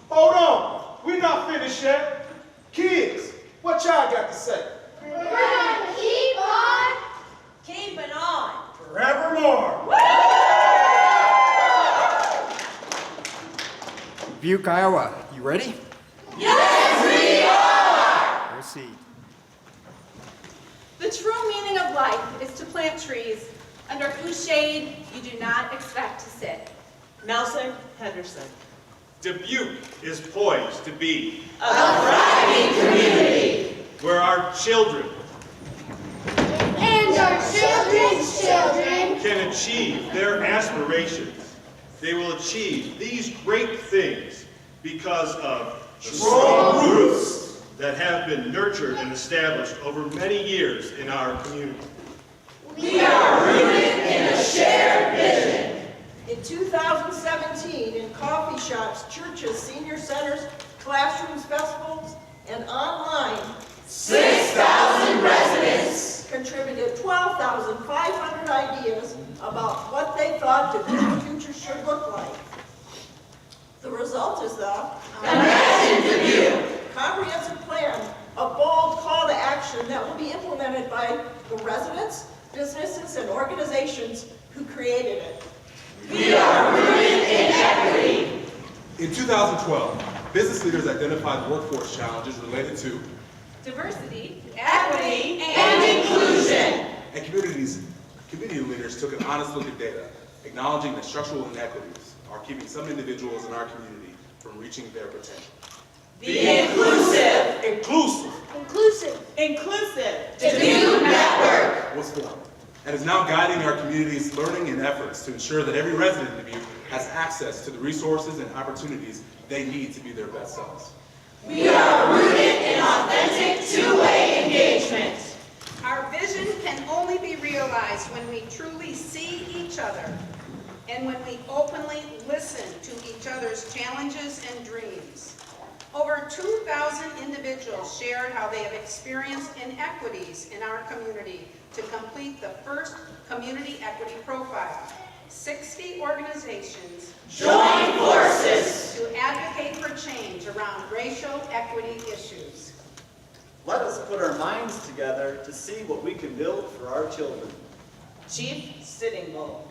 Hold on, we're not finished yet. Kids, what y'all got to say? We're gonna keep on keeping on forevermore. Dubuque, Iowa, you ready? Yes, we are! Proceed. The true meaning of life is to plant trees under whose shade you do not expect to sit. Nelson Henderson. Dubuque is poised to be a thriving community where our children and our children's children can achieve their aspirations. They will achieve these great things because of the strong roots that have been nurtured and established over many years in our community. We are rooted in a shared vision. In 2017, in coffee shops, churches, senior centers, classrooms, festivals, and online, 6,000 residents contributed 12,500 ideas about what they thought Dubuque's future should look like. The result is the Imagine Dubuque comprehensive plan, a bold call to action that will be implemented by the residents, businesses, and organizations who created it. We are rooted in equity. In 2012, business leaders identified workforce challenges related to Diversity, equity, and inclusion. And community leaders took an honest look at data, acknowledging that structural inequities are keeping some individuals in our community from reaching their potential. The inclusive Dubuque Network Was formed and is now guiding our community's learning and efforts to ensure that every resident in Dubuque has access to the resources and opportunities they need to be their best selves. We are rooted in authentic two-way engagement. Our vision can only be realized when we truly see each other and when we openly listen to each other's challenges and dreams. Over 2,000 individuals shared how they have experienced inequities in our community to complete the first community equity profile. 60 organizations Join forces to advocate for change around racial equity issues. Let us put our minds together to see what we can build for our children. Chief Sitting Bull.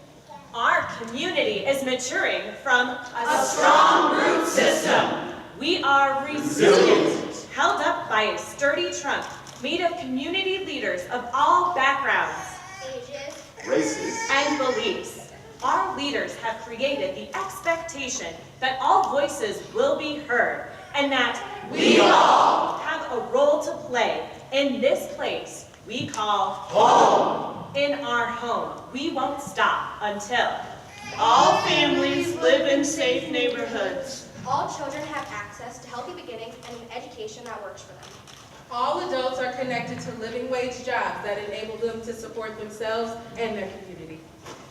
Our community is maturing from a strong root system. We are resilient, held up by a sturdy trunk made of community leaders of all backgrounds, ages, Races, and beliefs. Our leaders have created the expectation that all voices will be heard and that we all have a role to play in this place we call home. In our home, we won't stop until all families live in safe neighborhoods. all children have access to healthy beginnings and an education that works for them. All adults are connected to living wage jobs that enable them to support themselves and their community.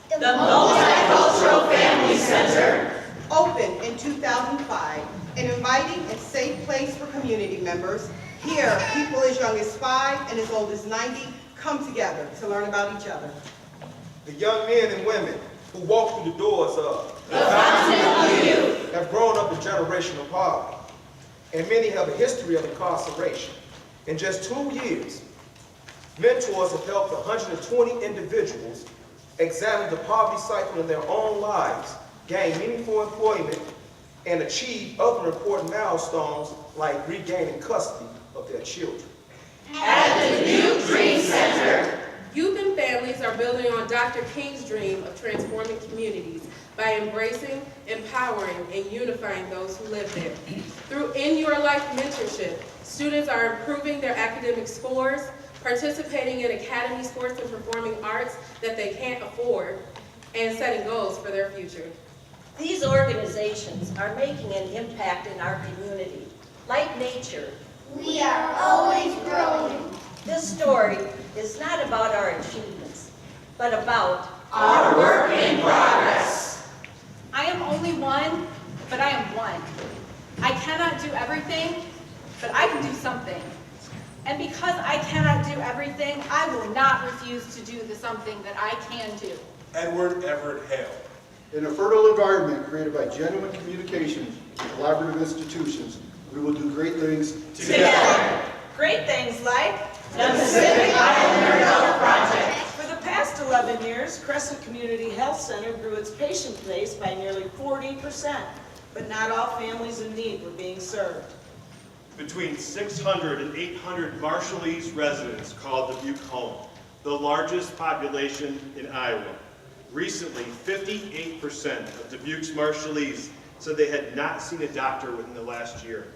The Multicultural Family Center. Opened in 2005, an inviting and safe place for community members. Here, people as young as 5 and as old as 90 come together to learn about each other. The young men and women who walk through the doors of The Fountain of Youth. have grown up in generational poverty, and many have a history of incarceration. In just 2 years, mentors have helped 120 individuals examine the poverty cycle in their own lives, gain meaningful employment, and achieve other important milestones like regaining custody of their children. At the Dubuque Dream Center. Youth and families are building on Dr. King's dream of transforming communities by embracing, empowering, and unifying those who live there. Through In Your Life mentorship, students are improving their academic scores, participating in academy sports and performing arts that they can't afford, and setting goals for their future. These organizations are making an impact in our community. Like nature, We are always growing. this story is not about our achievements, but about Our work in progress. I am only one, but I am one. I cannot do everything, but I can do something. And because I cannot do everything, I will not refuse to do the something that I can do. Edward Everett Hale. In a fertile environment created by genuine communication and collaborative institutions, we will do great things together. Great things like the Pacific Islander Health Project. For the past 11 years, Crescent Community Health Center grew its patient base by nearly 40%, but not all families in need were being served. Between 600 and 800 Marshallese residents called Dubuque home, the largest population in Iowa. Recently, 58% of Dubuque's Marshallese said they had not seen a doctor within the last year.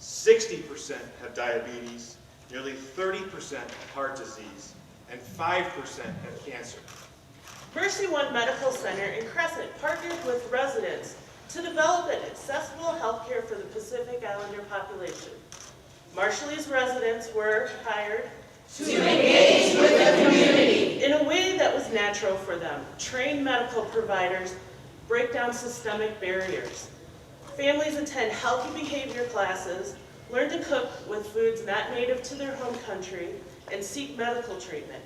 60% have diabetes, nearly 30% have heart disease, and 5% have cancer. Mercy One Medical Center in Crescent partnered with residents to develop an accessible health care for the Pacific Islander population. Marshallese residents were hired to engage with the community in a way that was natural for them. Trained medical providers break down systemic barriers. Families attend healthy behavior classes, learn to cook with foods not native to their home country, and seek medical treatment.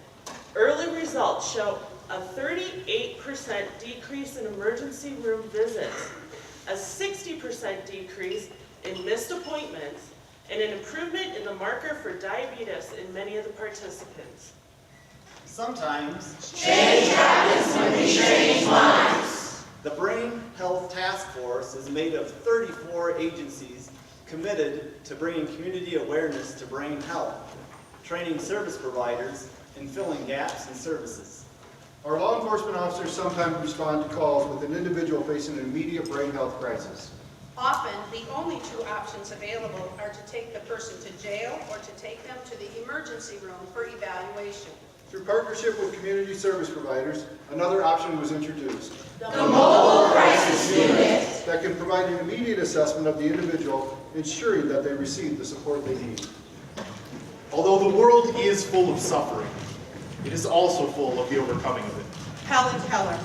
Early results show a 38% decrease in emergency room visits, a 60% decrease in missed appointments, and an improvement in the marker for diabetes in many of the participants. Sometimes change happens when we change minds. The Brain Health Task Force is made of 34 agencies committed to bringing community awareness to brain health, training service providers, and filling gaps in services. Our law enforcement officers sometimes respond to calls with an individual facing an immediate brain health crisis. Often, the only two options available are to take the person to jail or to take them to the emergency room for evaluation. Through partnership with community service providers, another option was introduced. The Mobile Crisis Unit. That can provide an immediate assessment of the individual, ensuring that they receive the support they need. Although the world is full of suffering, it is also full of the overcoming of it. Helen Keller.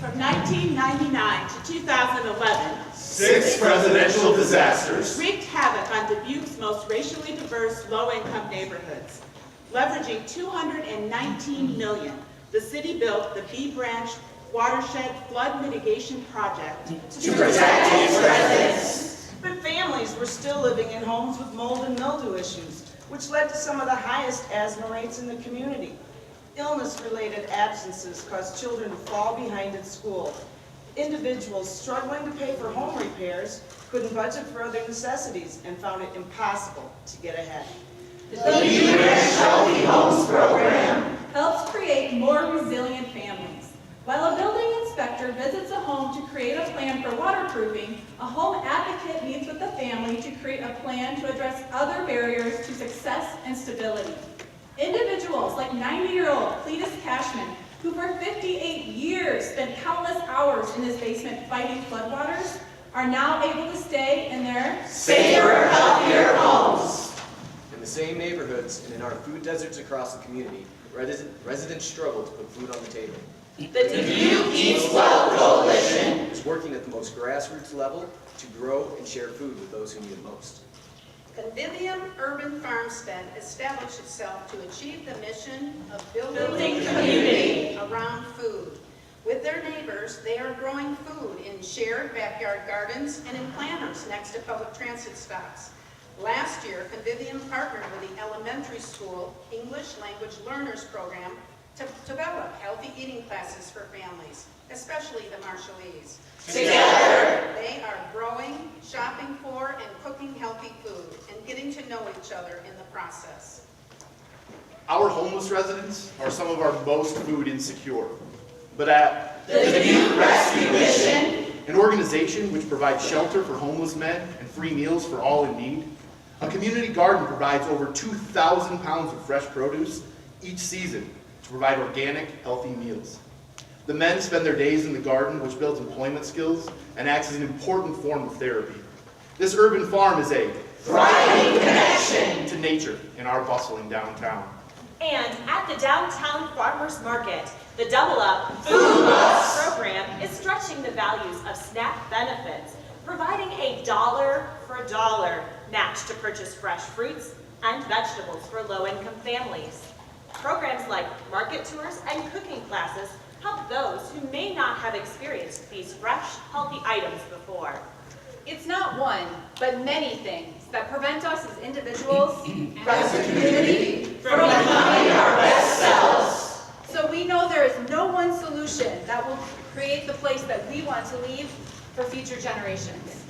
From 1999 to 2011, 6 presidential disasters wreaked havoc on Dubuque's most racially diverse low-income neighborhoods. Leveraging $219 million, the city built the B Branch Watershed Flood Mitigation Project to protect its residents. But families were still living in homes with mold and mildew issues, which led to some of the highest asthma rates in the community. Illness-related absences caused children to fall behind at school. Individuals struggling to pay for home repairs couldn't budget for other necessities and found it impossible to get ahead. The B Branch Healthy Homes program helps create more resilient families. While a building inspector visits a home to create a plan for waterproofing, a home advocate meets with the family to create a plan to address other barriers to success and stability. Individuals like 90-year-old Cletus Cashman, who for 58 years spent countless hours in his basement fighting floodwaters, are now able to stay in their safer, healthier homes. In the same neighborhoods and in our food deserts across the community, residents struggle to put food on the table. The Dubuque Eats Well Coalition is working at the most grassroots level to grow and share food with those who need it most. Convivium Urban Farmstead established itself to achieve the mission of building community around food. With their neighbors, they are growing food in shared backyard gardens and in planters next to public transit stops. Last year, Convivium partnered with the elementary school English Language Learners Program to develop healthy eating classes for families, especially the Marshallese. Together, they are growing, shopping for, and cooking healthy food, and getting to know each other in the process. Our homeless residents are some of our most food insecure. But at the Dubuque Rescue Mission, an organization which provides shelter for homeless men and free meals for all in need, a community garden provides over 2,000 pounds of fresh produce each season to provide organic, healthy meals. The men spend their days in the garden, which builds employment skills and acts as an important form of therapy. This urban farm is a thriving connection to nature in our bustling downtown. And at the Downtown Farmers Market, the Double Up Food Bus program is stretching the values of SNAP benefits, providing a dollar-for-dollar match to purchase fresh fruits and vegetables for low-income families. Programs like market tours and cooking classes help those who may not have experienced these fresh, healthy items before. It's not one, but many things that prevent us as individuals As a community, from becoming our best selves. So we know there is no one solution that will create the place that we want to leave for future generations.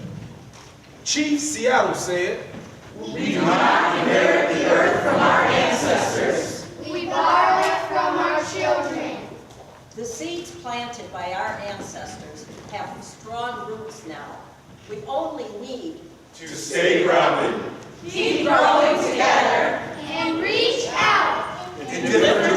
Chief Seattle said, We do not inherit the earth from our ancestors. We borrow it from our children. The seeds planted by our ancestors have strong roots now. We only need To stay grounded. Keep growing together. And reach out. In different